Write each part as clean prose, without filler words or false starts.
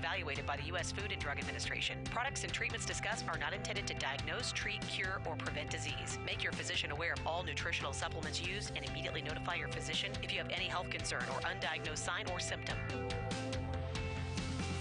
evaluated by the U.S. Food and Drug Administration. Products and treatments discussed are not intended to diagnose, treat, cure, or prevent disease. Make your physician aware of all nutritional supplements used and immediately notify your physician if you have any health concern or undiagnosed sign or symptom.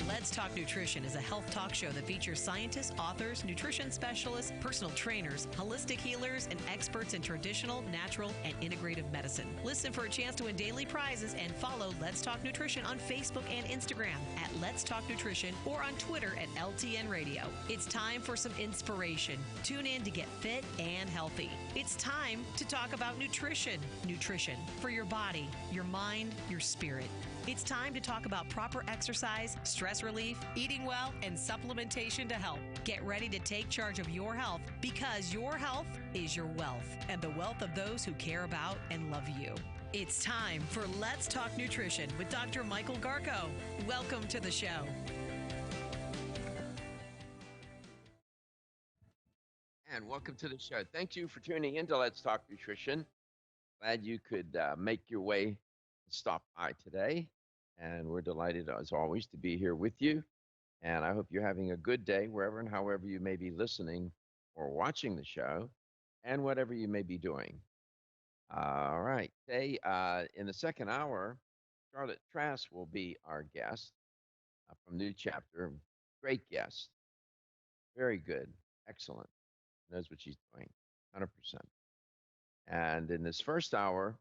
Let's Talk Nutrition is a health talk show that features scientists, authors, nutrition specialists, personal trainers, holistic healers, and experts in traditional, natural, and integrative medicine. Listen for a chance to win daily prizes and follow Let's Talk Nutrition on Facebook and Instagram at Let's Talk Nutrition or on Twitter at LTN Radio. It's time for some inspiration. Tune in to get fit and healthy. It's time to talk about nutrition. Nutrition for your body, your mind, your spirit. It's time to talk about proper exercise, stress relief, eating well, and supplementation to help. Get ready to take charge of your health because your health is your wealth and the wealth of those who care about and love you. It's time for Let's Talk Nutrition with Dr. Michael Garko. Welcome to the show. And welcome to the show. Thank you for tuning in to Let's Talk Nutrition. Glad you could make your way and stop by today. And we're delighted, as always, to be here with you. And I hope you're having a good day wherever and however you may be listening or watching the show and whatever you may be doing. All right. Today, in the second hour, Charlotte Trask will be our guest from New Chapter. Great guest. Very good. Excellent. Knows what she's doing. 100%. And in this first hour,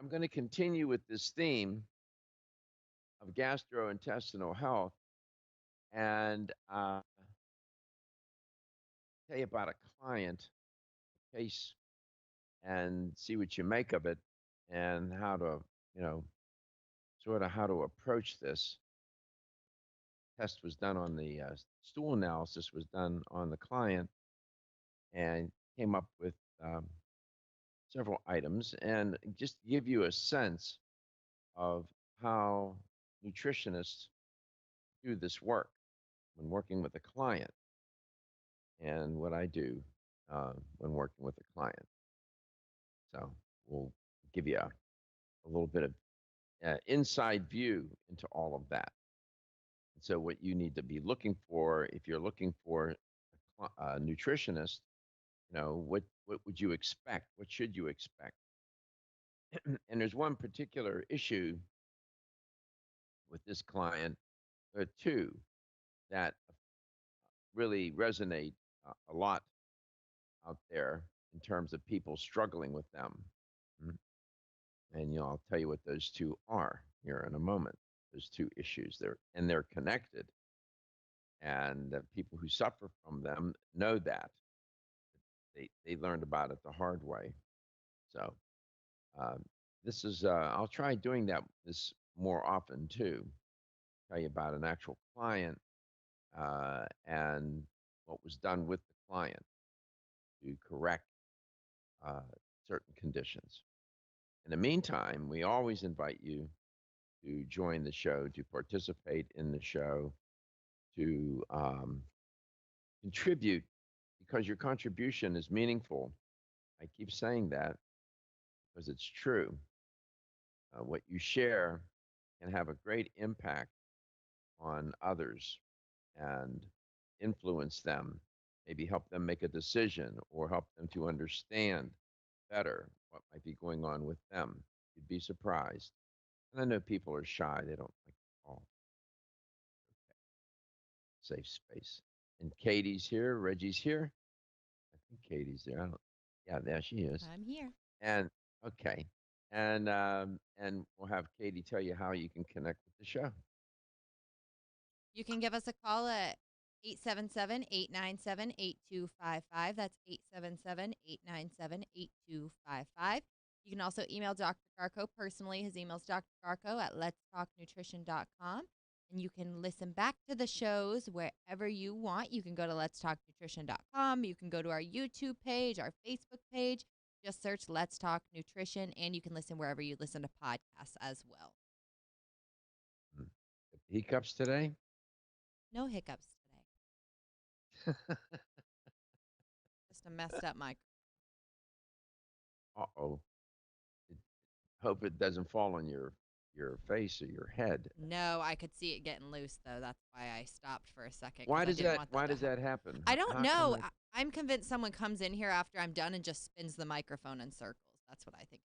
I'm going to continue with this theme of gastrointestinal health and tell you about a client, a case, and see what you make of it and how to, sort of how to approach this. Test was done on the stool analysis was done on the client and came up with several items and just give you a sense of how nutritionists do this work when working with a client and what I do when working with a client. So we'll give you a little bit of inside view into all of that. And so what you need to be looking for, if you're looking for a nutritionist, what would you expect? What should you expect? And there's one particular issue with this client, or two, that really resonate a lot out there in terms of people struggling with them. And I'll tell you what those two are here in a moment. Those two issues, they're connected. And people who suffer from them know that. They learned about it the hard way. So this is, I'll try doing this more often too. Tell you about an actual client and what was done with the client to correct certain conditions. In the meantime, we always invite you to join the show, to participate in the show, to contribute, because your contribution is meaningful. I keep saying that because it's true. What you share can have a great impact on others and influence them, maybe help them make a decision or help them to understand better what might be going on with them. You'd be surprised. And I know people are shy. They don't like to call. Okay. Safe space. And Katie's here. Reggie's here. I think Katie's there. Yeah, there she is. I'm here. And okay. And we'll have Katie tell you how you can connect with the show. You can give us a call at 877-897-8255. That's 877-897-8255. You can also email Dr. Garko personally. His email is drgarko@letstalknutrition.com. And you can listen back to the shows wherever you want. You can go to letstalknutrition.com. You can go to our YouTube page, our Facebook page. Just search Let's Talk Nutrition, and you can listen wherever you listen to podcasts as well. Hiccups today? No hiccups today. Just a messed up mic. Uh-oh. Hope it doesn't fall on your your face or your head. No, I could see it getting loose though. That's why I stopped for a second Why because I does didn't that want that why to does happen. that happen? I don't How come know. it I'm convinced someone comes in here after I'm done and just spins the microphone in circles. That's what I think.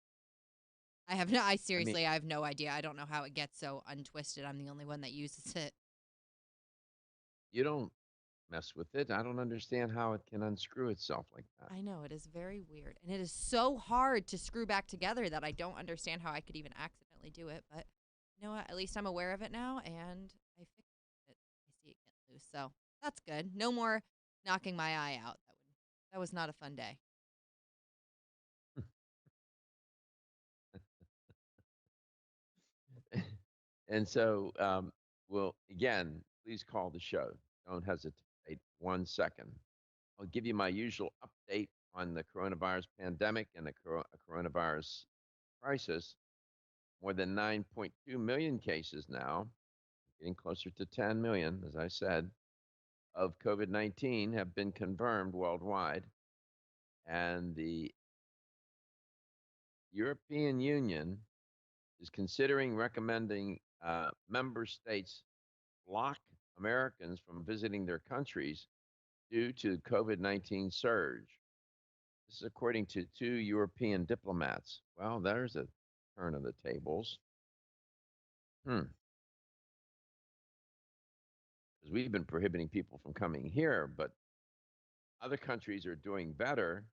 I have no. I I mean, seriously, I have no idea. I don't know how it gets so untwisted. I'm the only one that uses it. you don't mess with it. I don't understand how it can unscrew itself like that. I know it is very weird, and it is so hard to screw back together that I don't understand how I could even accidentally do it. But you know what? At least I'm aware of it now, and I fixed it. I see it get loose, so that's good. No more knocking my eye out. That was not a fun day. And so, well, again, please call the show. Don't hesitate 1 second. I'll give you my usual update on the coronavirus pandemic and the coronavirus crisis. More than 9.2 million cases now, getting closer to 10 million, as I said, of COVID 19 have been confirmed worldwide. And the European Union is considering recommending member states block Americans from visiting their countries due to COVID-19 surge. This is according to two European diplomats. Well, there's a turn of the tables. Because we've been prohibiting people from coming here, but other countries are doing better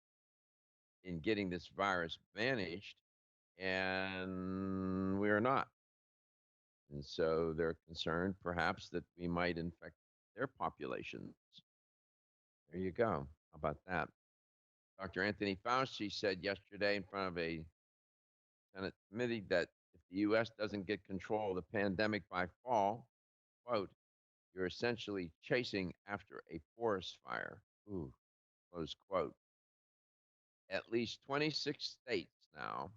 in getting this virus managed, and we are not. And so they're concerned perhaps that we might infect their populations. There you go. How about that? Dr. Anthony Fauci said yesterday in front of a Senate committee that if the U.S. doesn't get control of the pandemic by fall, quote, you're essentially chasing after a forest fire. Ooh, close quote. At least 26 states now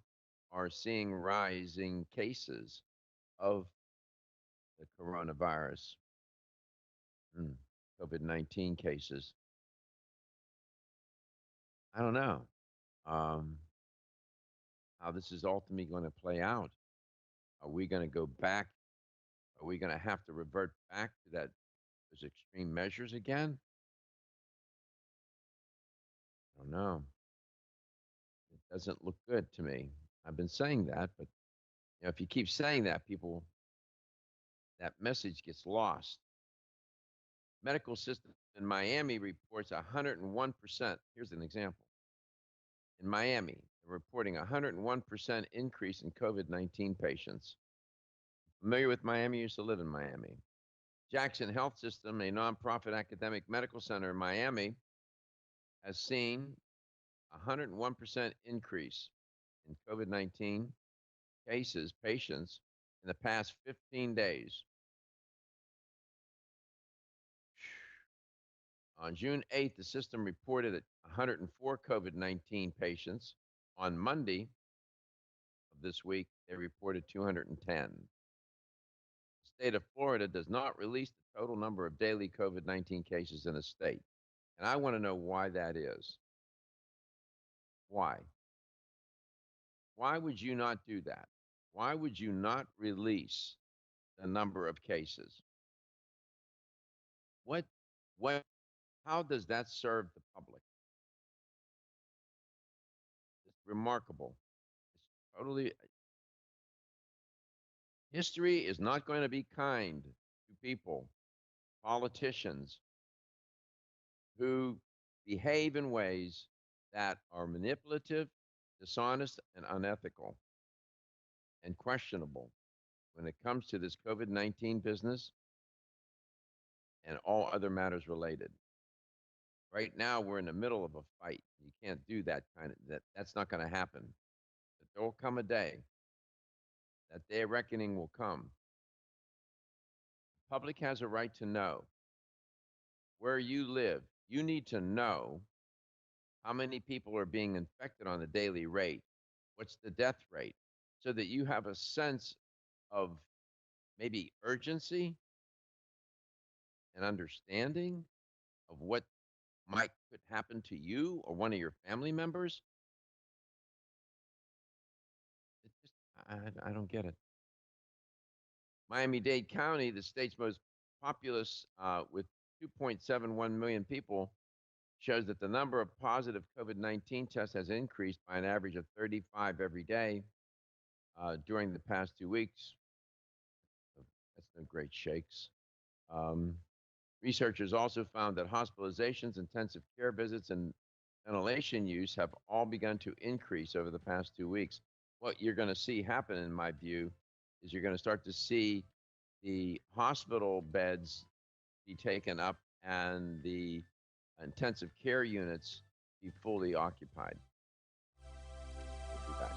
are seeing rising cases of the coronavirus, COVID 19 cases. I don't know how this is ultimately going to play out. Are we going to go back? Are we going to have to revert back to those extreme measures again? I don't know. It doesn't look good to me. I've been saying that, but if you keep saying that, people, that message gets lost. Medical system in Miami reports 101%. Here's an example. In Miami, they're reporting 101% increase in COVID-19 patients. Familiar with Miami? Used to live in Miami. Jackson Health System, a nonprofit academic medical center in Miami, has seen 101% increase in COVID 19 cases, patients, in the past 15 days. On June 8th, the system reported 104 COVID 19 patients. On Monday of this week, they reported 210. The state of Florida does not release the total number of daily COVID 19 cases in the state. And I want to know why that is. Why? Why would you not do that? Why would you not release the number of cases? What, what, how does that serve the public? It's remarkable. It's totally, history is not going to be kind to people, politicians who behave in ways that are manipulative, dishonest, and unethical and questionable when it comes to this COVID 19 business and all other matters related. Right now, we're in the middle of a fight. You can't do that kind of that's not going to happen. But there will come a day. That day of reckoning will come. The public has a right to know where you live. You need to know how many people are being infected on a daily rate. What's the death rate? So that you have a sense of maybe urgency and understanding of what might could happen to you or one of your family members. It just, I don't get it. Miami-Dade County, the state's most populous with 2.71 million people, shows that the number of positive COVID-19 tests has increased by an average of 35 every day during the past 2 weeks. That's no great shakes. Um, Researchers also found that hospitalizations, intensive care visits, and ventilation use have all begun to increase over the past 2 weeks. What you're going to see happen, in my view, is you're going to start to see the hospital beds be taken up and the intensive care units be fully occupied. We'll be back.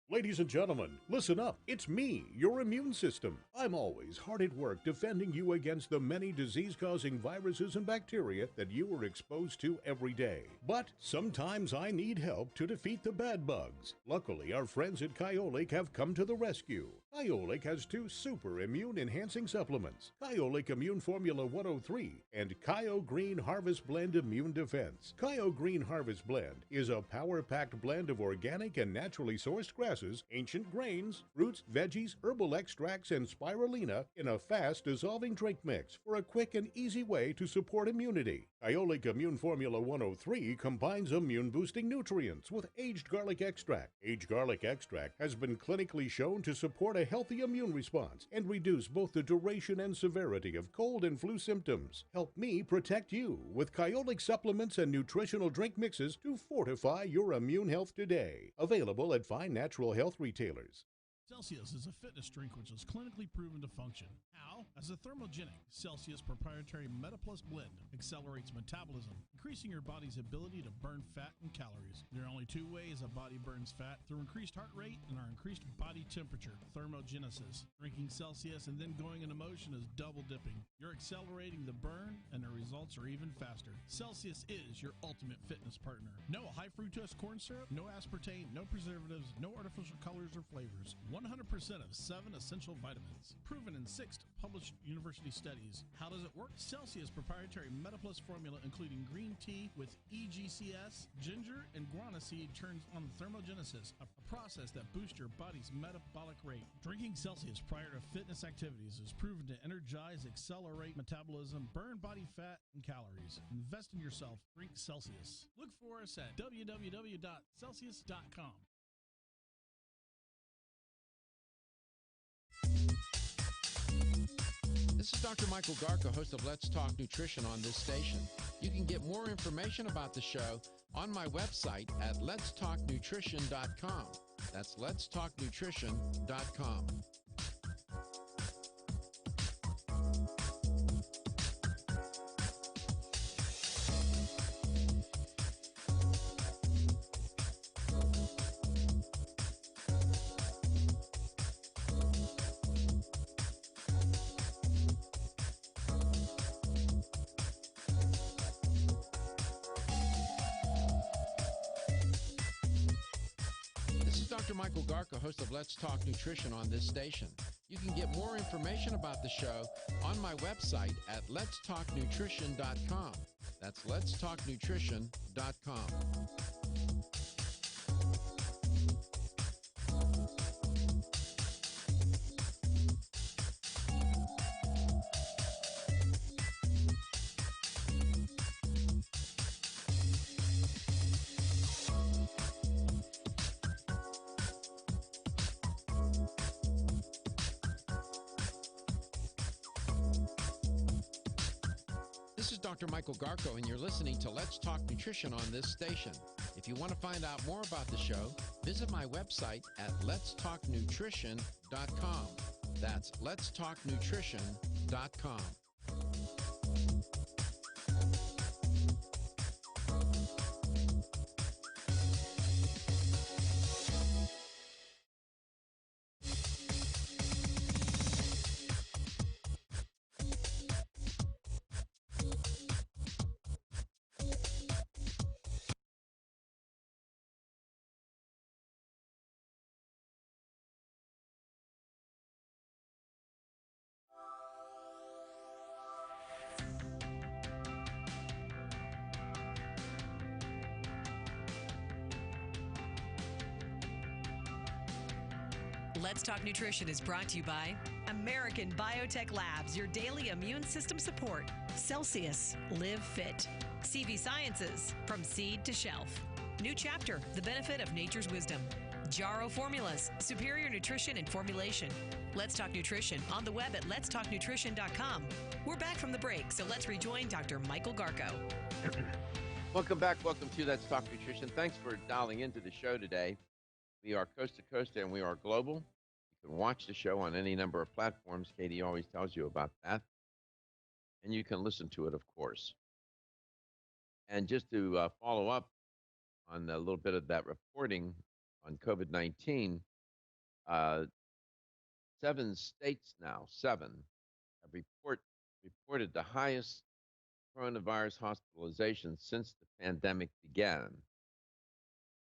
Ladies and gentlemen, listen up. It's me, your immune system. I'm always hard at work defending you against the many disease-causing viruses and bacteria that you are exposed to every day. But sometimes I need help to defeat the bad bugs. Luckily, our friends at Kyolic have come to the rescue. Kyolic has 2 super immune-enhancing supplements, Kyolic Immune Formula 103 and Kyo Green Harvest Blend Immune Defense. Kyo Green Harvest Blend is a power-packed blend of organic and naturally sourced grasses, ancient grains, fruits, veggies, herbal extracts, and spirulina in a fast-dissolving drink mix for a quick and easy way to support immunity. Kyolic Immune Formula 103 combines immune-boosting nutrients with aged garlic extract. Aged garlic extract has been clinically shown to support a healthy immune response and reduce both the duration and severity of cold and flu symptoms. Help me protect you with Kyolic supplements and nutritional drink mixes to fortify your immune health today. Available at fine natural health retailers. Celsius is a fitness drink which is clinically proven to function. How? As a thermogenic, Celsius proprietary MetaPlus blend accelerates metabolism, increasing your body's ability to burn fat and calories. There are only 2 ways a body burns fat: through increased heart rate and our increased body temperature, thermogenesis. Drinking Celsius and then going into motion is double dipping. You're accelerating the burn and the results are even faster. Celsius is your ultimate fitness partner. No high fructose corn syrup, no aspartame, no preservatives, no artificial colors or flavors. 100% of 7 essential vitamins. Proven in 6 published university studies. How does it work? Celsius proprietary MetaPlus formula, including green tea with EGCS, ginger, and guarana seed, turns on thermogenesis, a process that boosts your body's metabolic rate. Drinking Celsius prior to fitness activities is proven to energize, accelerate metabolism, burn body fat and calories. Invest in yourself. Drink Celsius. Look for us at www.celsius.com. This is Dr. Michael Garko, host of Let's Talk Nutrition on this station. You can get more information about the show on my website at letstalknutrition.com. That's letstalknutrition.com. Dr. Michael Garko, host of Let's Talk Nutrition on this station. You can get more information about the show on my website at letstalknutrition.com. That's letstalknutrition.com. This is Dr. Michael Garko, and you're listening to Let's Talk Nutrition on this station. If you want to find out more about the show, visit my website at letstalknutrition.com. That's letstalknutrition.com. Let's Talk Nutrition is brought to you by American Biotech Labs, your daily immune system support. Celsius, live fit. CV Sciences, from seed to shelf. New Chapter, the benefit of nature's wisdom. Jarrow Formulas, superior nutrition and formulation. Let's Talk Nutrition on the web at letstalknutrition.com. We're back from the break, so let's rejoin Dr. Michael Garko. Welcome back. Welcome to Let's Talk Nutrition. Thanks for dialing into the show today. We are coast to coast and we are global. You can watch the show on any number of platforms. Katie always tells you about that. And you can listen to it, of course. And just to follow up on a little bit of that reporting on COVID-19, 7 states now, have reported the highest coronavirus hospitalizations since the pandemic began.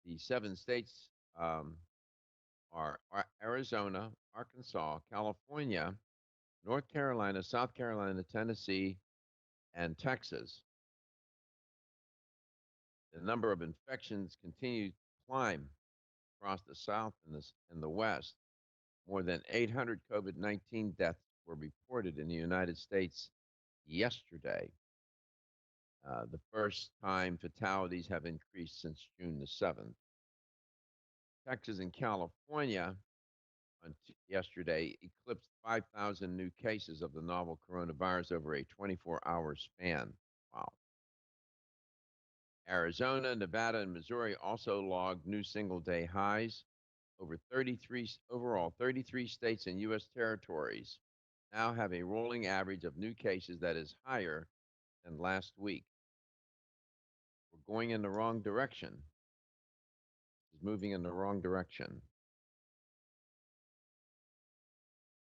The 7 states are Arizona, Arkansas, California, North Carolina, South Carolina, Tennessee, and Texas. The number of infections continues to climb across the South and the West. More than 800 COVID-19 deaths were reported in the United States yesterday. The first time fatalities have increased since June the 7th. Texas and California yesterday eclipsed 5,000 new cases of the novel coronavirus over a 24-hour span. Wow. Arizona, Nevada, and Missouri also logged new single-day highs. Overall, 33 states and U.S. territories now have a rolling average of new cases that is higher than last week. We're going in the wrong direction. It's moving in the wrong direction.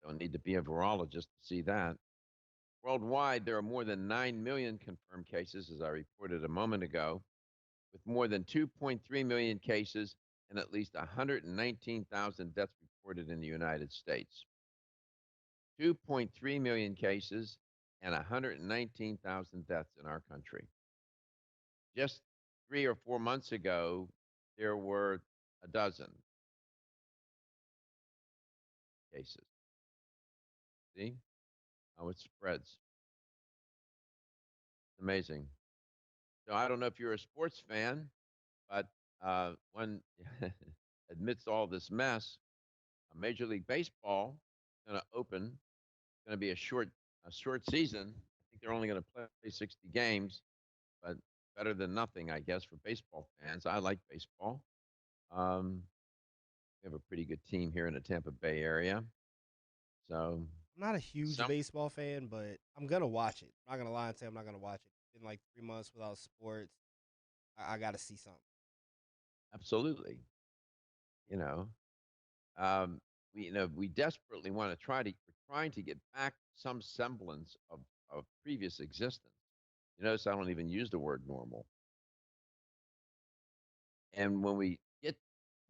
Don't need to be a virologist to see that. Worldwide, there are more than 9 million confirmed cases, as I reported a moment ago, with more than 2.3 million cases and at least 119,000 deaths reported in the United States. 2.3 million cases and 119,000 deaths in our country. Just 3 or 4 months ago, there were a dozen cases. See how it spreads. It's amazing. So I don't know if you're a sports fan, but when amidst all this mess, Major League Baseball is going to open. It's going to be a short season. I think they're only going to play 60 games, but better than nothing, I guess, for baseball fans. I like baseball. We have a pretty good team here in the Tampa Bay area. So I'm not a huge baseball fan, but I'm going to watch it. I'm not going to lie and say I'm not going to watch it. It's been like 3 months without sports. I got to see something. Absolutely. We desperately want to we're trying to get back some semblance of previous existence. You notice I don't even use the word normal. And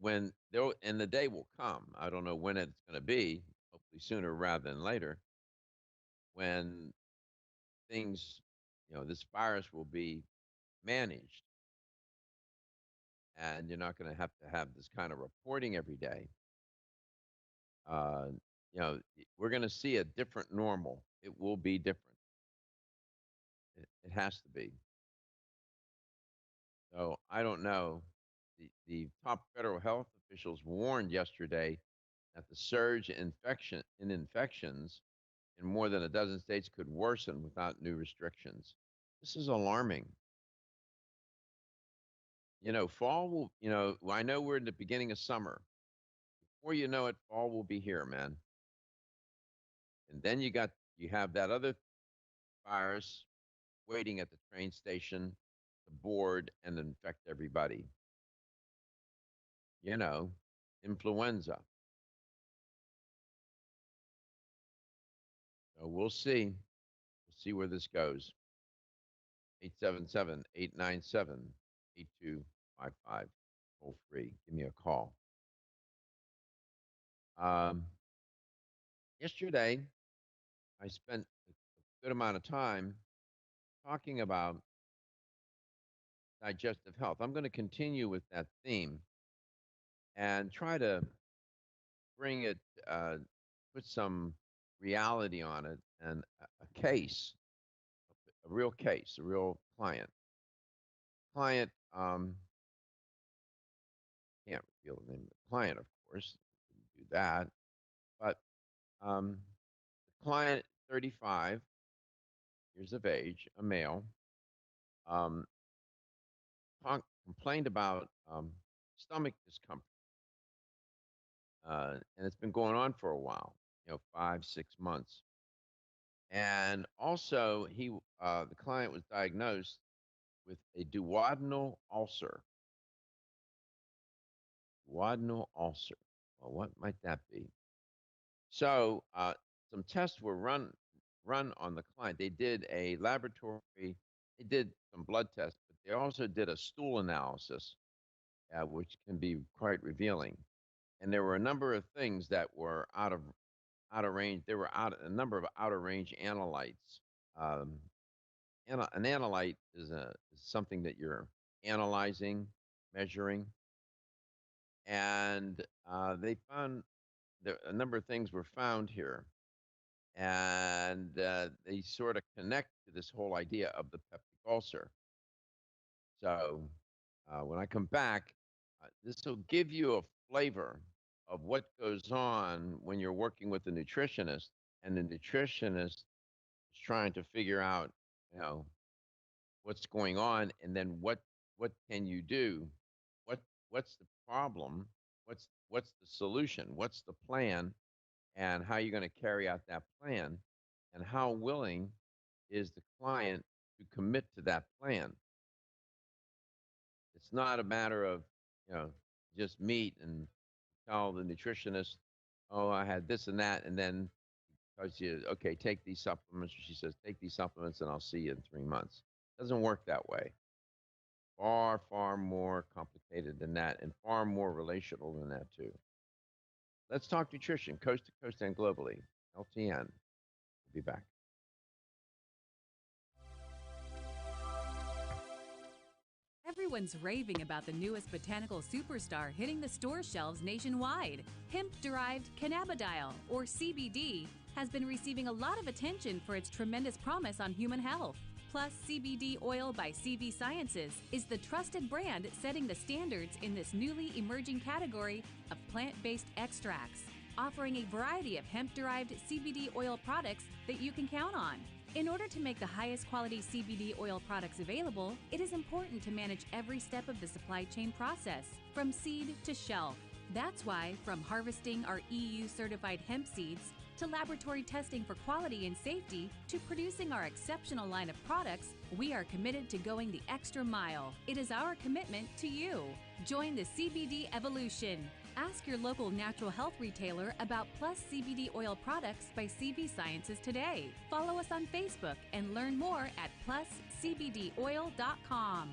and the day will come, I don't know when it's going to be, hopefully sooner rather than later, when things, this virus will be managed. And you're not going to have this kind of reporting every day. We're going to see a different normal. It will be different. It has to be. So I don't know. The top federal health officials warned yesterday that the surge in infections in more than a dozen states could worsen without new restrictions. This is alarming. Fall will, I know we're in the beginning of summer. Before you know it, fall will be here, man. And then you have that other virus waiting at the train station to board and infect everybody. Influenza. So we'll see. We'll see where this goes. 877-897-8255. Toll free. Give me a call. Yesterday, I spent a good amount of time talking about digestive health. I'm going to continue with that theme and try to bring it, put some reality on it, and a case, a real case, a real client. Client can't reveal the name of the client, of course. Couldn't do that, but the client, 35 years of age, a male, um, complained about stomach discomfort, and it's been going on for a while, 5, 6 months. And also, the client was diagnosed with a duodenal ulcer. Duodenal ulcer. Well, what might that be? So, some tests were run on the client. They did a laboratory. They did some blood tests, but they also did a stool analysis, which can be quite revealing. And there were a number of things that were out of range. There were a number of out of range analytes. Um, an analyte is something that you're analyzing, measuring, and they found a number of things were found here, and they sort of connect to this whole idea of the peptic ulcer. So when I come back, this will give you a flavor of what goes on when you're working with a nutritionist, and the nutritionist is trying to figure out, you know, what's going on, and then what can you do? What what's the problem? What's the solution? What's the plan? And how you're going to carry out that plan? And how willing is the client to commit to that plan? It's not a matter of, you know, just meet and tell the nutritionist, oh, I had this and that, and then tells you, okay, take these supplements. She says, take these supplements, and I'll see you in 3 months. It doesn't work that way. Far, far more complicated than that, and far more relational than that too. Let's talk nutrition, coast to coast and globally. LTN. We'll be back. Everyone's raving about the newest botanical superstar hitting the store shelves nationwide. Hemp-derived cannabidiol, or CBD, has been receiving a lot of attention for its tremendous promise on human health. Plus, CBD Oil by CV Sciences is the trusted brand setting the standards in this newly emerging category of plant-based extracts, offering a variety of hemp-derived CBD oil products that you can count on. In order to make the highest quality CBD oil products available, it is important to manage every step of the supply chain process, from seed to shelf. That's why, from harvesting our EU-certified hemp seeds, to laboratory testing for quality and safety, to producing our exceptional line of products, we are committed to going the extra mile. It is our commitment to you. Join the CBD evolution. Ask your local natural health retailer about Plus CBD oil products by CV Sciences today. Follow us on Facebook and learn more at pluscbdoil.com.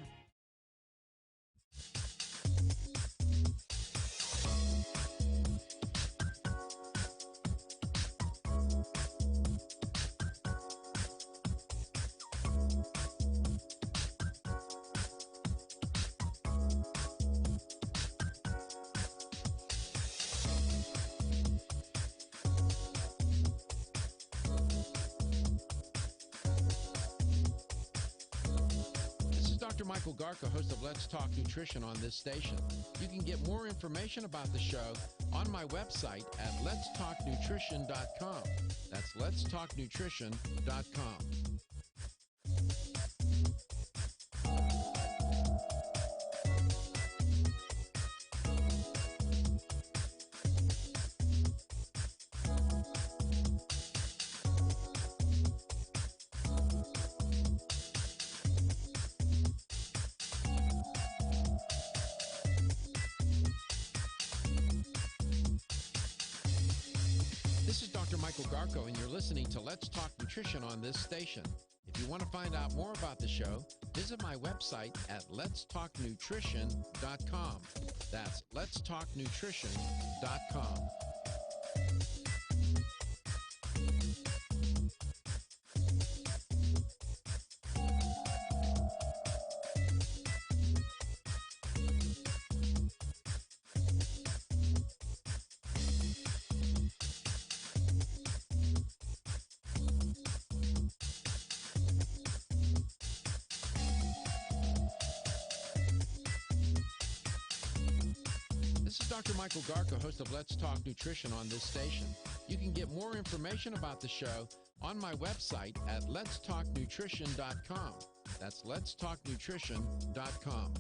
Dr. Michael Garka, host of Let's Talk Nutrition on this station. You can get more information about the show on my website at letstalknutrition.com. That's letstalknutrition.com. This is Dr. Michael Garko, and you're listening to Let's Talk Nutrition on this station. If you want to find out more about the show, visit my website at letstalknutrition.com. That's letstalknutrition.com. Dr. Michael Garko, host of Let's Talk Nutrition on this station. You can get more information about the show on my website at letstalknutrition.com. That's letstalknutrition.com.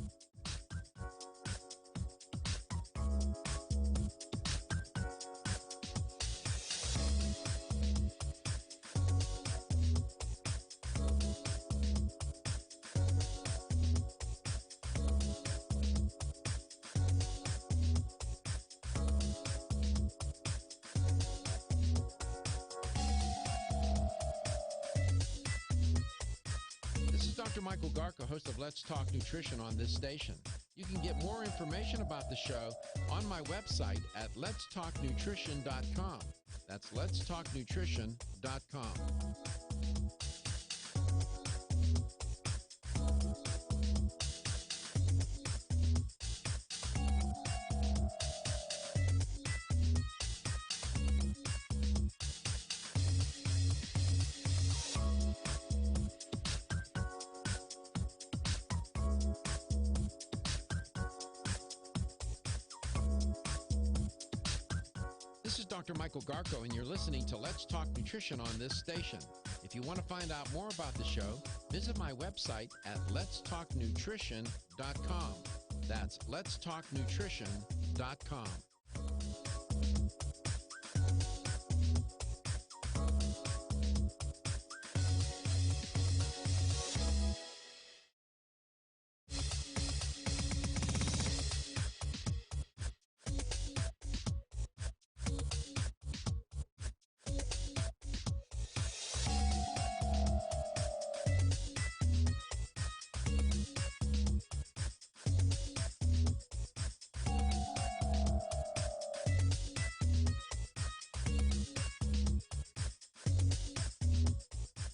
This is Dr. Michael Garko, host of Let's Talk Nutrition on this station. You can get more information about the show on my website at letstalknutrition.com. That's letstalknutrition.com. This is Dr. Michael Garko, and you're listening to Let's Talk Nutrition on this station. If you want to find out more about the show, visit my website at letstalknutrition.com. That's letstalknutrition.com.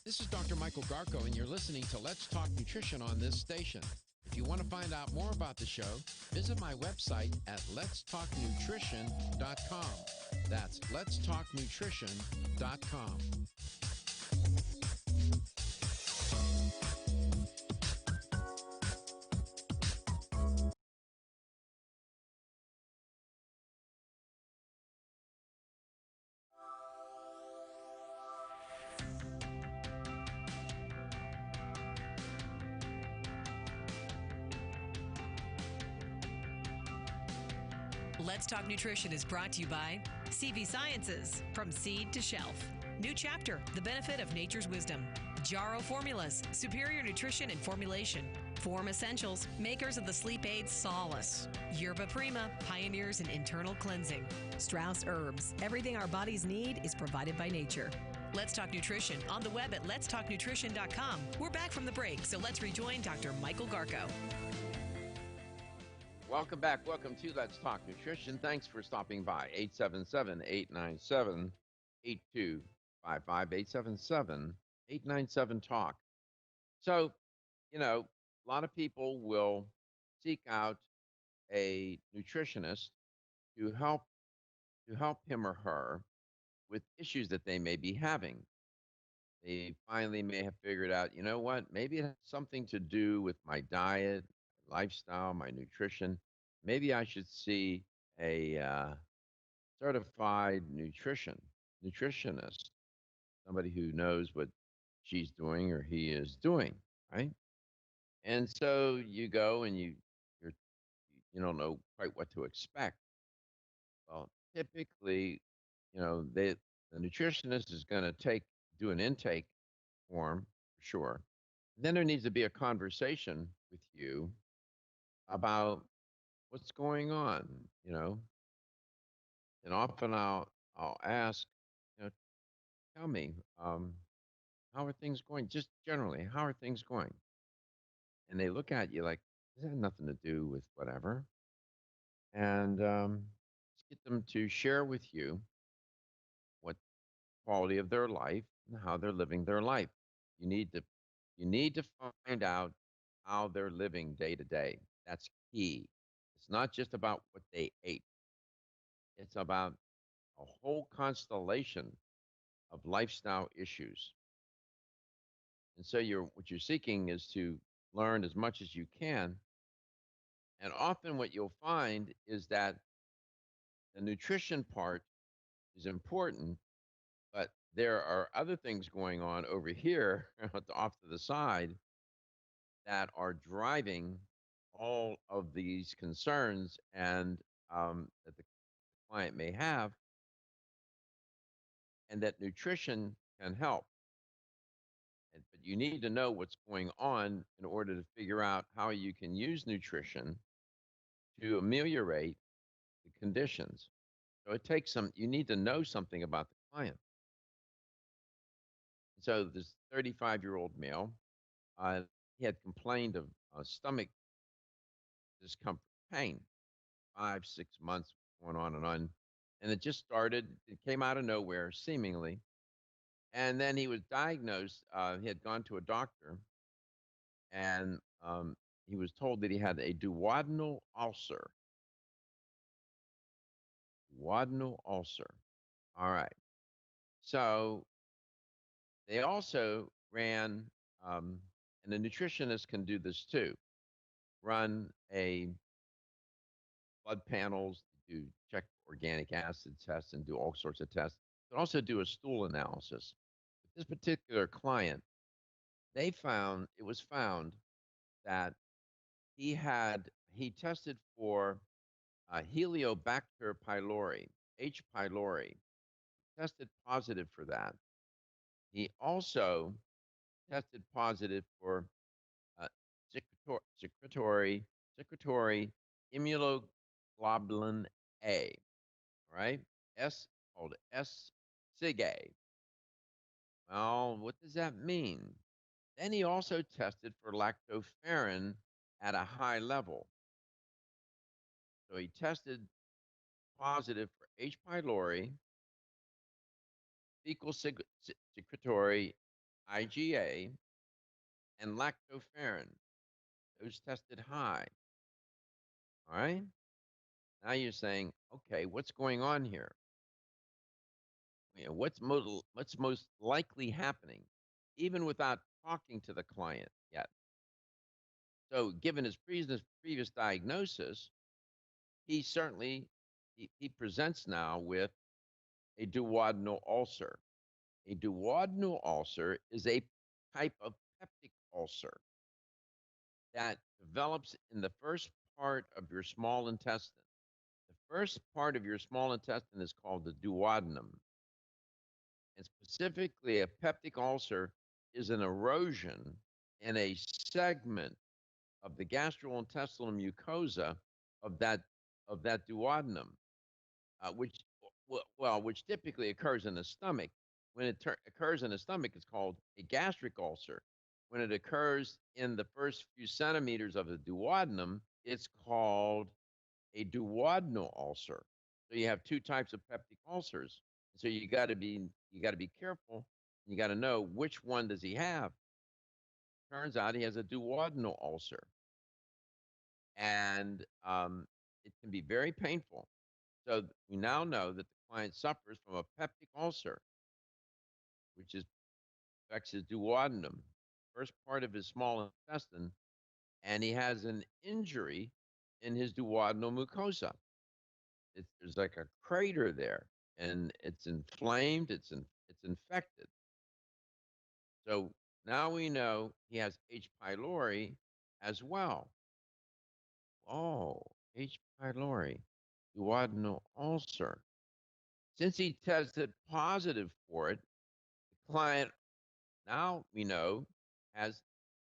This is Dr. Michael Garko, and you're listening to Let's Talk Nutrition on this station. If you want to find out more about the show, visit my website at letstalknutrition.com. That's letstalknutrition.com. Let's Talk Nutrition is brought to you by CV Sciences, from seed to shelf. New chapter, the benefit of nature's wisdom. Jarrow Formulas, superior nutrition and formulation. Form Essentials, makers of the sleep aid Solace. Yerba Prima, pioneers in internal cleansing. Strauss Herbs, everything our bodies need is provided by nature. Let's Talk Nutrition on the web at letstalknutrition.com. We're back from the break, so let's rejoin Dr. Michael Garko. Welcome back. Welcome to Let's Talk Nutrition. Thanks for stopping by. 877-897-8255. 877-897-TALK. So, a lot of people will seek out a nutritionist to help him or her with issues that they may be having. They finally may have figured out, maybe it has something to do with my diet, lifestyle, my nutrition. Maybe I should see a certified nutritionist, somebody who knows what she's doing or he is doing, right? And so you go and you don't know quite what to expect. Well, typically, the nutritionist is going to do an intake form for sure. Then there needs to be a conversation with you about what's going on, and often I'll ask, tell me, how are things going? Just generally, how are things going? And they look at you like, this has nothing to do with whatever. And let's get them to share with you what quality of their life and how they're living their life. You need to find out how they're living day to day. That's key. It's not just about what they ate. It's about a whole constellation of lifestyle issues. And so what you're seeking is to learn as much as you can. And often what you'll find is that the nutrition part is important, but there are other things going on over here off to the side that are driving all of these concerns and that the client may have, and that nutrition can help. But you need to know what's going on in order to figure out how you can use nutrition to ameliorate the conditions. So it takes you need to know something about the client. So this 35-year-old male, he had complained of stomach discomfort, pain, 5, 6 months going on and on. And it just started, it came out of nowhere, seemingly. And then he was diagnosed. He had gone to a doctor, and he was told that he had a duodenal ulcer. Duodenal ulcer. All right. So they also ran, and the nutritionist can do this too, run a blood panels, do check organic acid tests and do all sorts of tests. But also do a stool analysis. With this particular client, it was found that he tested for Heliobacter pylori, H. pylori, tested positive for that. He also tested positive for uh, secretory immunoglobulin A, all right? Called SIG-A. Well, what does that mean? Then he also tested for lactoferrin at a high level. So he tested positive for H. pylori, fecal secretory IgA, and lactoferrin. Those tested high. All right. Now you're saying, okay, what's going on here? What's most likely happening, even without talking to the client yet? So, given his previous diagnosis, he presents now with a duodenal ulcer. A duodenal ulcer is a type of peptic ulcer that develops in the first part of your small intestine. The first part of your small intestine is called the duodenum. And specifically, a peptic ulcer is an erosion in a segment of the gastrointestinal mucosa of that duodenum, which typically occurs in the stomach. When it occurs in the stomach, it's called a gastric ulcer. When it occurs in the first few centimeters of the duodenum, it's called a duodenal ulcer. So you have two types of peptic ulcers. So you got to be careful. You got to know which one does he have. Turns out he has a duodenal ulcer, and it can be very painful. So we now know that the client suffers from a peptic ulcer, which affects his duodenum, first part of his small intestine, and he has an injury in his duodenal mucosa. There's like a crater there, and it's inflamed. It's infected. So now we know he has H. pylori as well. Oh, H. pylori, duodenal ulcer. Since he tested positive for it, the client, now we know, has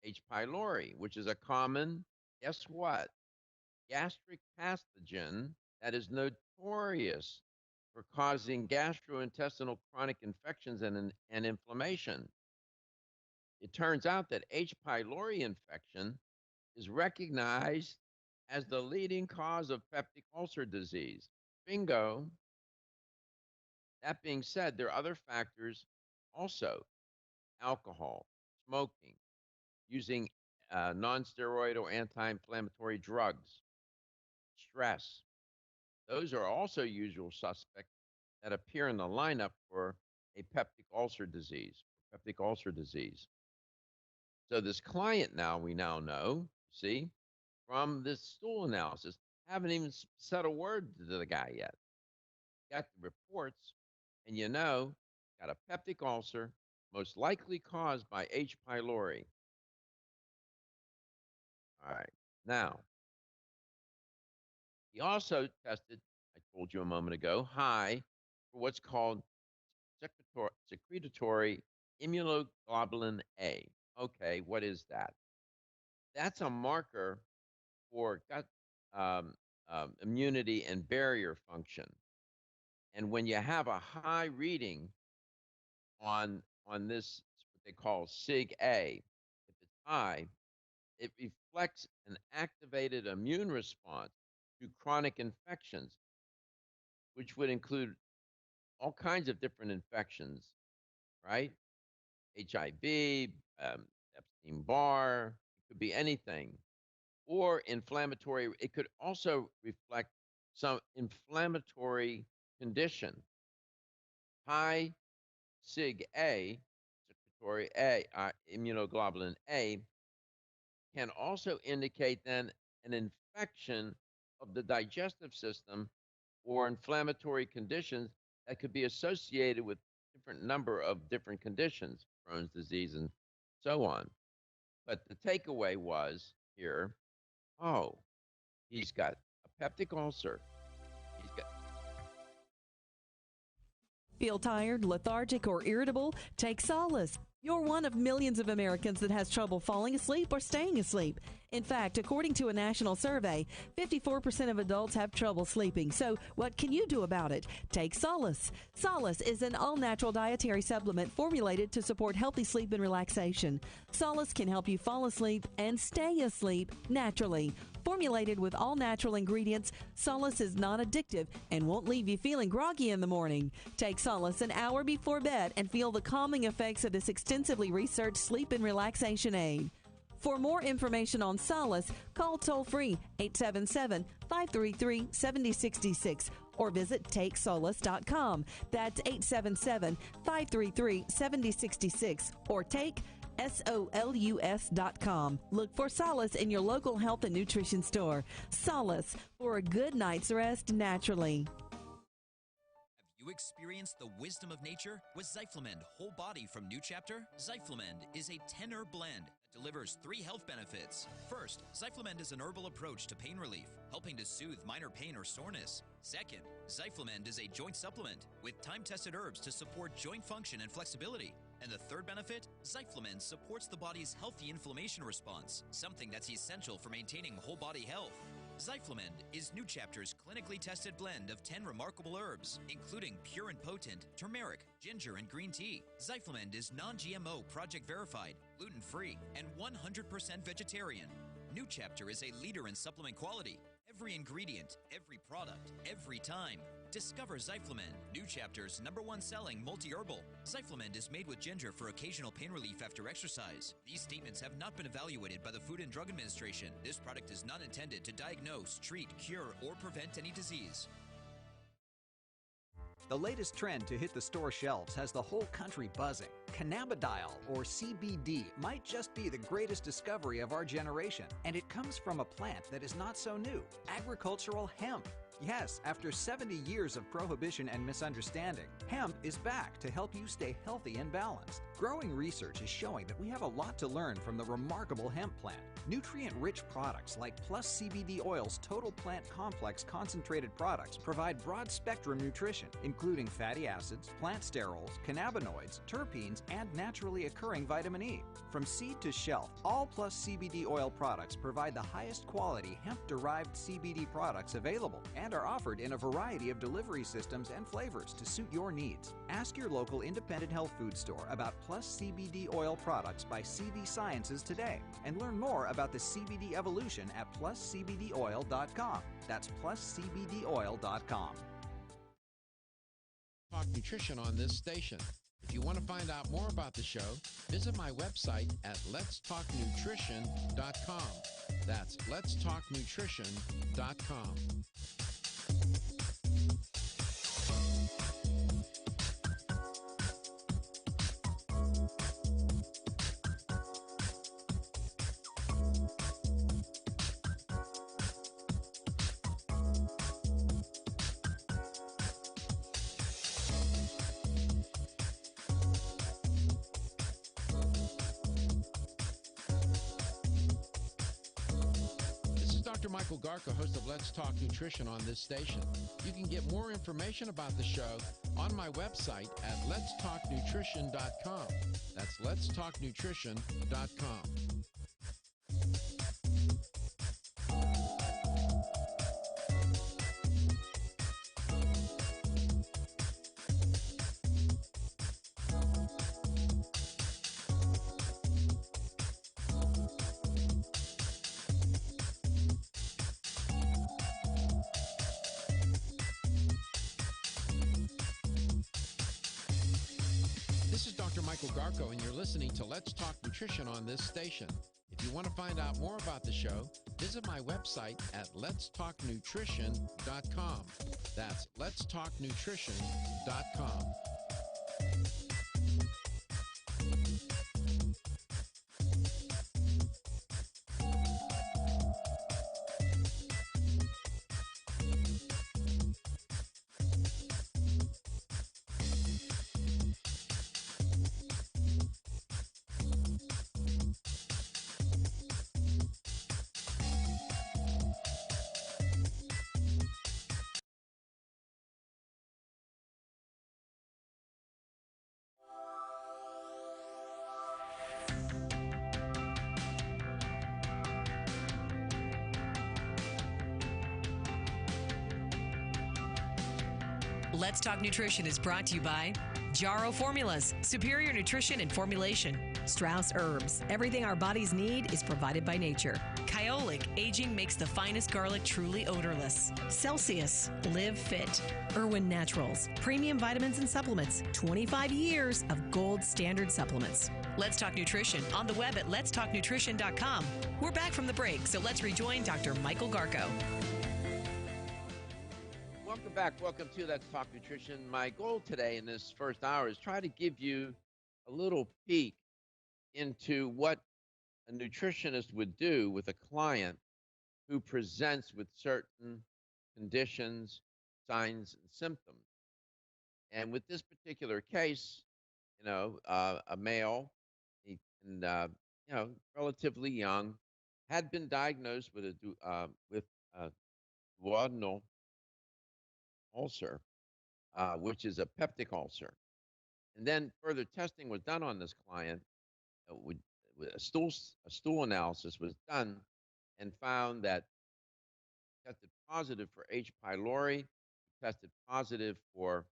H. pylori, which is a common, guess what, gastric pathogen that is notorious for causing gastrointestinal chronic infections and inflammation. It turns out that H. pylori infection is recognized as the leading cause of peptic ulcer disease. Bingo. That being said, there are other factors also: alcohol, smoking, using non-steroidal or anti-inflammatory drugs, stress. Those are also usual suspects that appear in the lineup for a peptic ulcer disease. So this client now, we now know, see, from this stool analysis, haven't even said a word to the guy yet. got the reports, and got a peptic ulcer, most likely caused by H. pylori. All right. Now, he also tested, I told you a moment ago, high for what's called secretory immunoglobulin A. Okay, what is that? That's a marker for gut immunity and barrier function. And when you have a high reading on this, what they call SIG-A, if it's high, it reflects an activated immune response to chronic infections, which would include all kinds of different infections, right? HIV, Epstein-Barr, it could be anything, or inflammatory. It could also reflect some inflammatory condition. High SIG-A, secretory A, immunoglobulin A, can also indicate then an infection of the digestive system or inflammatory conditions that could be associated with different number of different conditions, Crohn's disease and so on. But the takeaway was here, oh, he's got a peptic ulcer. He's got Feel tired, lethargic, or irritable? Take Solace. You're one of millions of Americans that has trouble falling asleep or staying asleep. In fact, according to a national survey, 54% of adults have trouble sleeping. So what can you do about it? Take Solace. Solace is an all-natural dietary supplement formulated to support healthy sleep and relaxation. Solace can help you fall asleep and stay asleep naturally. Formulated with all-natural ingredients, Solace is non-addictive and won't leave you feeling groggy in the morning. Take Solace an hour before bed and feel the calming effects of this extensively researched sleep and relaxation aid. For more information on Solace, call toll-free 877-533-7066 or visit TakeSolace.com. That's 877-533-7066 or take SOLUS.com. Look for Solace in your local health and nutrition store. Solace, for a good night's rest naturally. Have you experienced the wisdom of nature with Zyflamend Whole Body from New Chapter? Zyflamend is a 10-herb blend that delivers 3 health benefits. First, Zyflamend is an herbal approach to pain relief, helping to soothe minor pain or soreness. Second, Zyflamend is a joint supplement with time-tested herbs to support joint function and flexibility. And the third benefit, Zyflamend supports the body's healthy inflammation response, something that's essential for maintaining whole body health. Zyflamend is New Chapter's clinically tested blend of 10 remarkable herbs, including pure and potent turmeric, ginger, and green tea. Zyflamend is non-GMO, project verified, gluten-free, and 100% vegetarian. New Chapter is a leader in supplement quality. Every ingredient, every product, every time. Discover Zyflamend, New Chapter's #1 selling multi-herbal. Zyflamend is made with ginger for occasional pain relief after exercise. These statements have not been evaluated by the Food and Drug Administration. This product is not intended to diagnose, treat, cure, or prevent any disease. The latest trend to hit the store shelves has the whole country buzzing. Cannabidiol, or CBD, might just be the greatest discovery of our generation, and it comes from a plant that is not so new, agricultural hemp. Yes, after 70 years of prohibition and misunderstanding, hemp is back to help you stay healthy and balanced. Growing research is showing that we have a lot to learn from the remarkable hemp plant. Nutrient-rich products like Plus CBD Oil's Total Plant Complex concentrated products provide broad-spectrum nutrition, including fatty acids, plant sterols, cannabinoids, terpenes, and naturally occurring vitamin E. From seed to shelf, all Plus CBD Oil products provide the highest quality hemp-derived CBD products available and are offered in a variety of delivery systems and flavors to suit your needs. Ask your local independent health food store about Plus CBD Oil products by CV Sciences today and learn more about the CBD evolution at pluscbdoil.com. That's pluscbdoil.com. Talk Nutrition on this station. If you want to find out more about the show, visit my website at letstalknutrition.com. That's letstalknutrition.com. Dr. Michael Garca, host of Let's Talk Nutrition on this station. You can get more information about the show on my website at letstalknutrition.com. That's letstalknutrition.com. This is Dr. Michael Garco, and you're listening to Let's Talk Nutrition on this station. If you want to find out more about the show, visit my website at letstalknutrition.com. That's letstalknutrition.com. Let's Talk Nutrition is brought to you by Jarrow Formulas, superior nutrition and formulation. Strauss Herbs, everything our bodies need is provided by nature. Kyolic, aging makes the finest garlic truly odorless. Celsius, live fit. Irwin Naturals, premium vitamins and supplements. 25 years of gold standard supplements. Let's Talk Nutrition on the web at letstalknutrition.com. We're back from the break, so let's rejoin Dr. Michael Garco. Welcome back. Welcome to Let's Talk Nutrition. My goal today in this first hour is try to give you a little peek into what a nutritionist would do with a client who presents with certain conditions, signs, and symptoms. And with this particular case, a male, relatively young, had been diagnosed with a duodenal ulcer, which is a peptic ulcer. And then further testing was done on this client. With a stool analysis was done and found that tested positive for H. pylori, tested positive for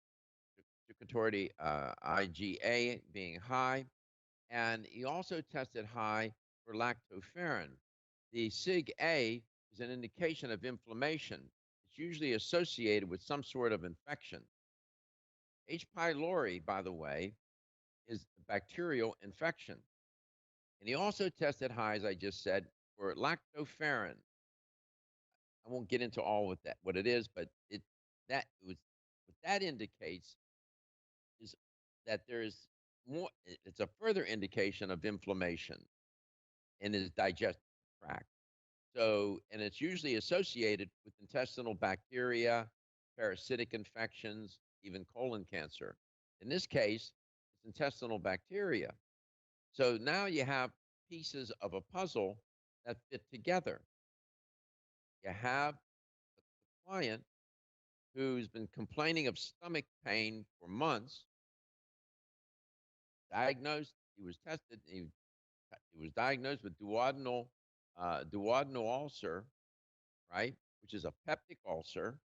Charcot-Marie IgA being high, and he also tested high for lactoferrin. The SIG-A is an indication of inflammation. It's usually associated with some sort of infection. H. pylori, by the way, is a bacterial infection. And he also tested high, as I just said, for lactoferrin. I won't get into all of that, what it is, but what that indicates is that there is more. It's a further indication of inflammation in his digestive tract. So, and it's usually associated with intestinal bacteria, parasitic infections, even colon cancer. In this case, it's intestinal bacteria. So now you have pieces of a puzzle that fit together. You have a client who's been complaining of stomach pain for months, diagnosed, he was tested, he was diagnosed with duodenal ulcer, right, which is a peptic ulcer.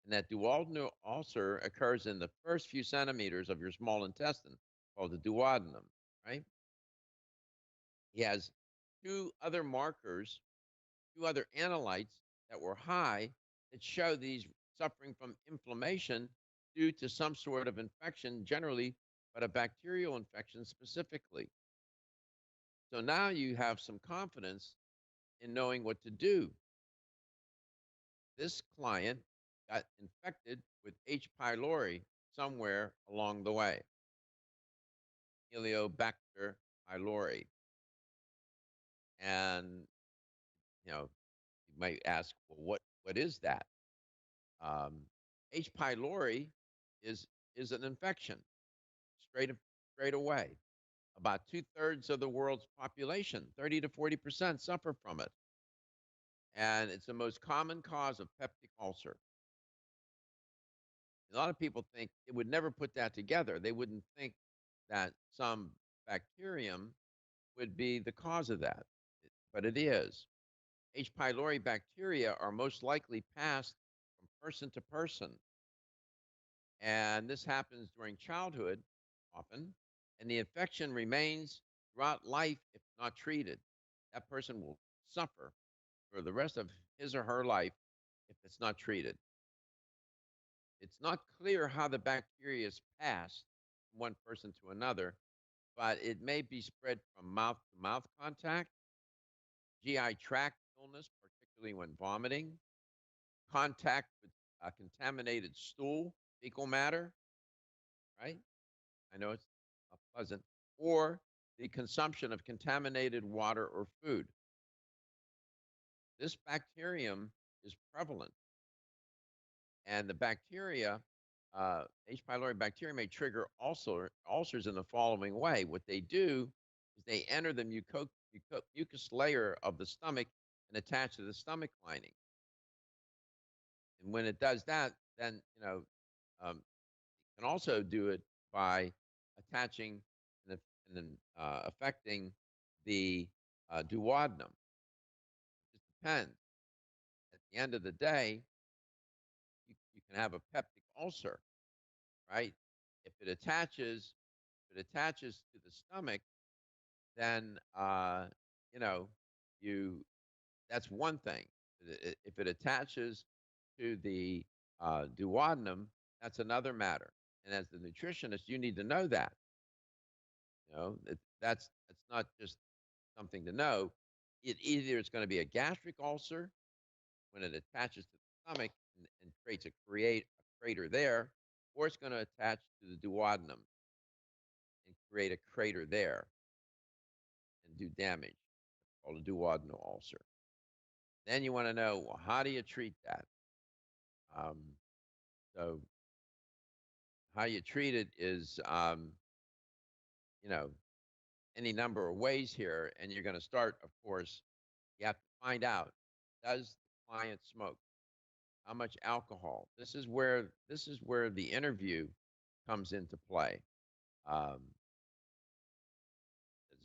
And that duodenal ulcer occurs in the first few centimeters of your small intestine, called the duodenum, right? He has two other markers, two other analytes that were high that show these suffering from inflammation due to some sort of infection generally, but a bacterial infection specifically. So now you have some confidence in knowing what to do. This client got infected with H. pylori somewhere along the way, Helicobacter pylori. And, you might ask, well, what is that? H. pylori is an infection straight away. About 2/3 of the world's population, 30 to 40%, suffer from it. and it's the most common cause of peptic ulcer. A lot of people think they would never put that together. They wouldn't think that some bacterium would be the cause of that, but it is. H. pylori bacteria are most likely passed from person to person, and this happens during childhood often, and the infection remains throughout life if not treated. That person will suffer for the rest of his or her life if it's not treated. It's not clear how the bacteria is passed from one person to another, but it may be spread from mouth to mouth contact, GI tract illness, particularly when vomiting, contact with contaminated stool, fecal matter, right? I know it's not pleasant, or the consumption of contaminated water or food. This bacterium is prevalent, and the bacteria, H. pylori bacteria, may trigger ulcers in the following way. What they do is they enter the mucus layer of the stomach and attach to the stomach lining. And when it does that, then it can also do it by attaching and affecting the duodenum. It just depends. At the end of the day, you can have a peptic ulcer, right? If it attaches, to the stomach, then you know you that's one thing. If it attaches to the duodenum, that's another matter. And as the nutritionist, you need to know that. That's not just something to know. It either it's going to be a gastric ulcer when it attaches to the stomach and create a crater there, or it's going to attach to the duodenum and create a crater there and do damage. It's called a duodenal ulcer. Then you want to know, well, how do you treat that? So how you treat it is, any number of ways here, and you're going to start, of course, you have to find out, does the client smoke? How much alcohol? This is where the interview comes into play. Does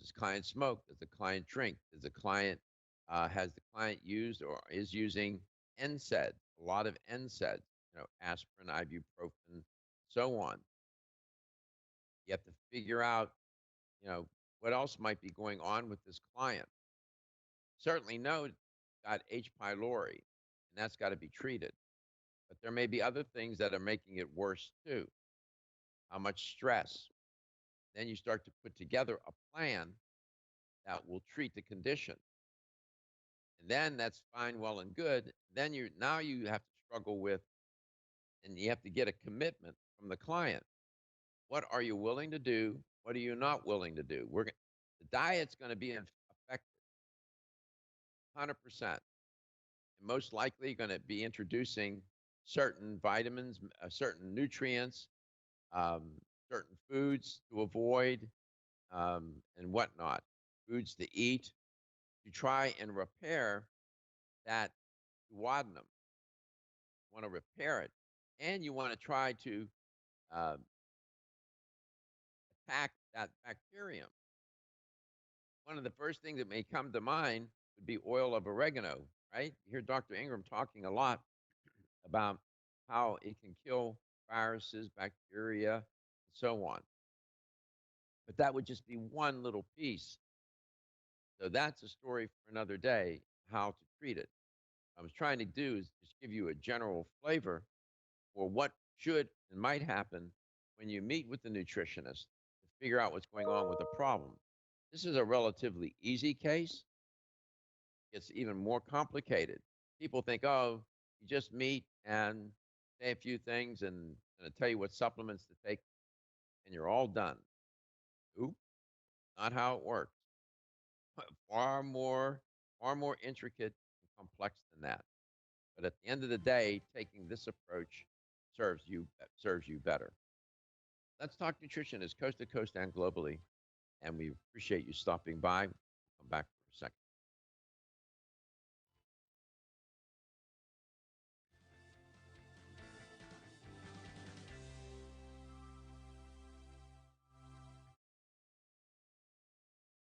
this client smoke? Does the client drink? Does the client has the client used or is using NSAID? A lot of NSAIDs, aspirin, ibuprofen, so on. You have to figure out, what else might be going on with this client. Certainly know got H. pylori, and that's got to be treated. But there may be other things that are making it worse too. How much stress? Then you start to put together a plan that will treat the condition. And then that's fine, well and good. Then you have to struggle with, and you have to get a commitment from the client. What are you willing to do? What are you not willing to do? The diet's going to be affected 100%. And most likely going to be introducing certain vitamins, certain nutrients, certain foods to avoid, and whatnot, foods to eat to try and repair that duodenum. You want to repair it, and you want to try to attack that bacterium. One of the first things that may come to mind would be oil of oregano, right? You hear Dr. Ingram talking a lot about how it can kill viruses, bacteria, and so on. But that would just be one little piece. So that's a story for another day, how to treat it. What I was trying to do is just give you a general flavor for what should and might happen when you meet with the nutritionist to figure out what's going on with the problem. This is a relatively easy case. It's even more complicated. People think, oh, you just meet and say a few things and tell you what supplements to take, and you're all done. Oop, not how it works. Far more intricate and complex than that. But at the end of the day, taking this approach serves you better. Let's Talk Nutrition is coast to coast and globally, and we appreciate you stopping by. Come back for a second.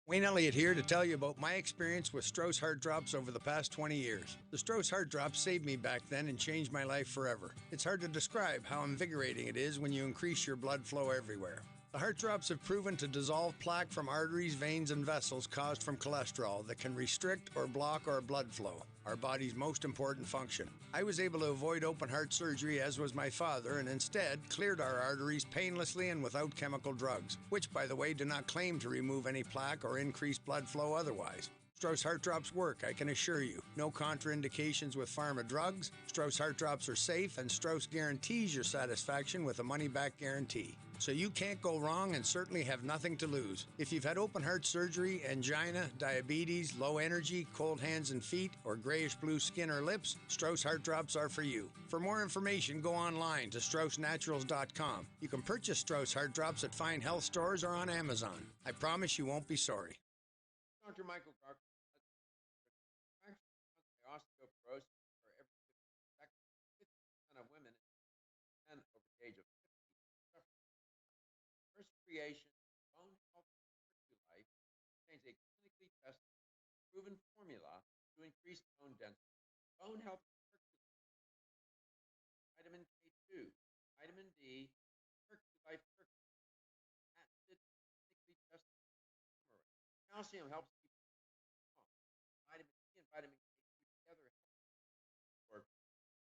Wayne Elliott here to tell you about my experience with Strauss Heart Drops over the past 20 years. The Strauss Heart Drops saved me back then and changed my life forever. It's hard to describe how invigorating it is when you increase your blood flow everywhere. The Heart Drops have proven to dissolve plaque from arteries, veins, and vessels caused from cholesterol that can restrict or block our blood flow, our body's most important function. I was able to avoid open heart surgery, as was my father, and instead cleared our arteries painlessly and without chemical drugs, which, by the way, do not claim to remove any plaque or increase blood flow otherwise. Strauss Heart Drops work, I can assure you. No contraindications with pharma drugs. Strauss Heart Drops are safe, and Strauss guarantees your satisfaction with a money-back guarantee. So you can't go wrong and certainly have nothing to lose. If you've had open heart surgery, angina, diabetes, low energy, cold hands and feet, or grayish-blue skin or lips, Strauss Heart Drops are for you. For more information, go online to StraussNaturals.com. You can purchase Strauss Heart Drops at fine health stores or on Amazon. I promise you won't be sorry. Dr. Michael Gark, osteoporosis, for every 50% of women and over the age of 50 suffer. First creation, Bone Health Life contains a clinically tested, proven formula to increase bone density. Bone Health Vitamin K2, Vitamin D, Herculife, patented, clinically tested turmeric. Calcium helps keep strong. Vitamin D and vitamin K2 together help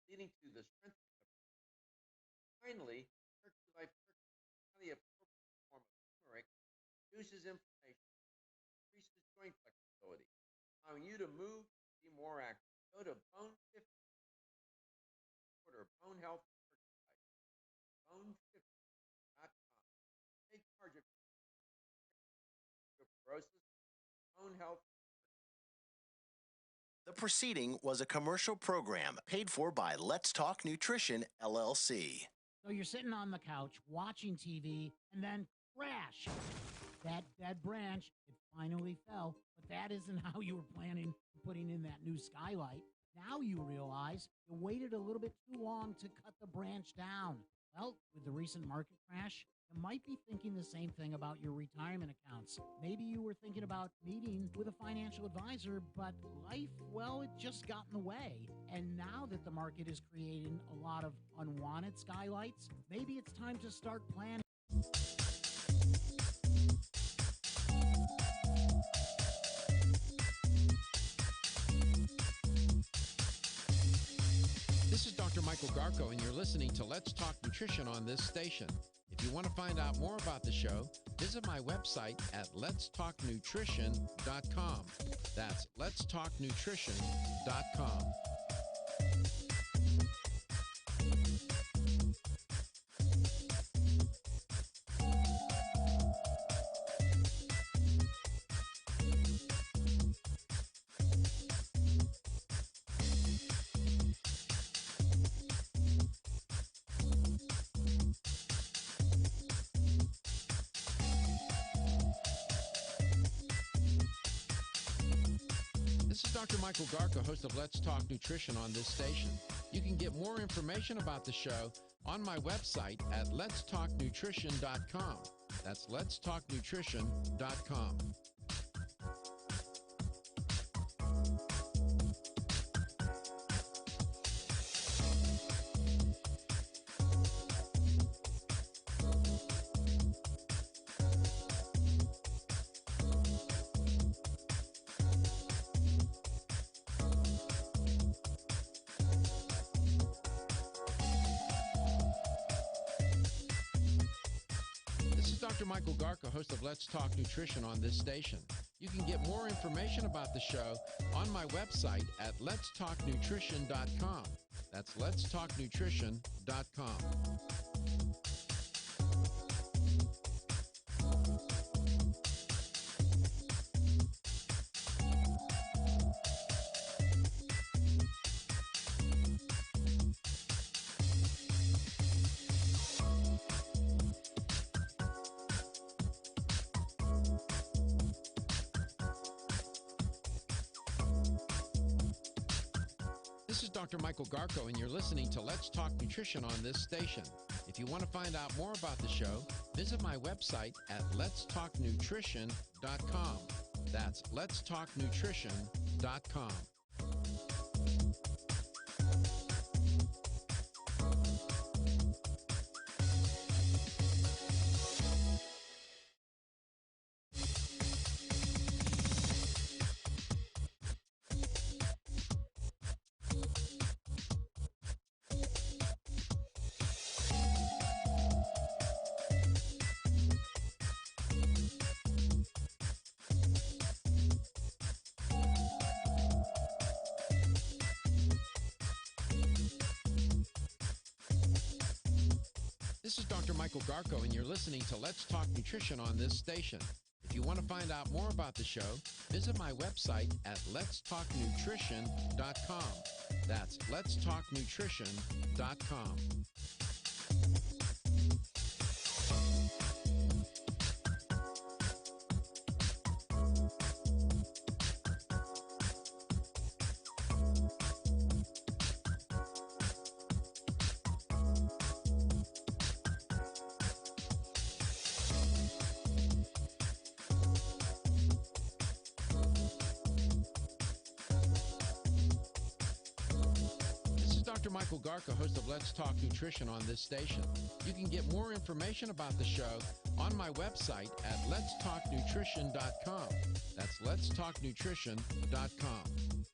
leading to the strengthening of. Finally, Herculife, highly appropriate form of turmeric, reduces inflammation, increases joint flexibility, allowing you to move, be more active. Go to Bone 50 order Bone Health Herculife, bone50.com. Take charge of osteoporosis, Bone Health. The preceding was a commercial program paid for by Let's Talk Nutrition, LLC. So you're sitting on the couch watching TV and then crash. That dead branch, it finally fell, but that isn't how you were planning putting in that new skylight. Now you realize you waited a little bit too long to cut the branch down. Well, with the recent market crash, you might be thinking the same thing about your retirement accounts. Maybe you were thinking about meeting with a financial advisor, but life, well, it just got in the way. And now that the market is creating a lot of unwanted skylights, maybe it's time to start planning. This is Dr. Michael Garko, and you're listening to Let's Talk Nutrition on this station. If you want to find out more about the show, visit my website at letstalknutrition.com. That's letstalknutrition.com. This is Dr. Michael Garko, host of Let's Talk Nutrition on this station. You can get more information about the show on my website at letstalknutrition.com. That's letstalknutrition.com. Dr. Michael Garko, host of Let's Talk Nutrition on this station. You can get more information about the show on my website at letstalknutrition.com. That's letstalknutrition.com. This is Dr. Michael Garko, and you're listening to Let's Talk Nutrition on this station. If you want to find out more about the show, visit my website at letstalknutrition.com. That's letstalknutrition.com. This is Dr. Michael Garko, and you're listening to Let's Talk Nutrition on this station. If you want to find out more about the show, visit my website at letstalknutrition.com. That's letstalknutrition.com. Dr. Michael Garko, host of Let's Talk Nutrition on this station. You can get more information about the show on my website at letstalknutrition.com. That's letstalknutrition.com.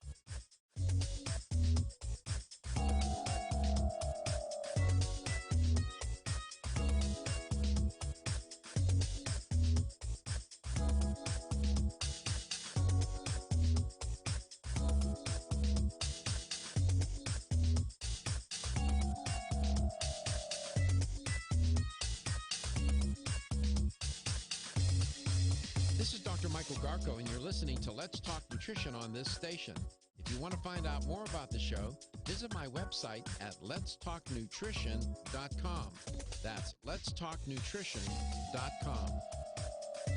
This is Dr. Michael Garko, and you're listening to Let's Talk Nutrition on this station. If you want to find out more about the show, visit my website at letstalknutrition.com. That's letstalknutrition.com.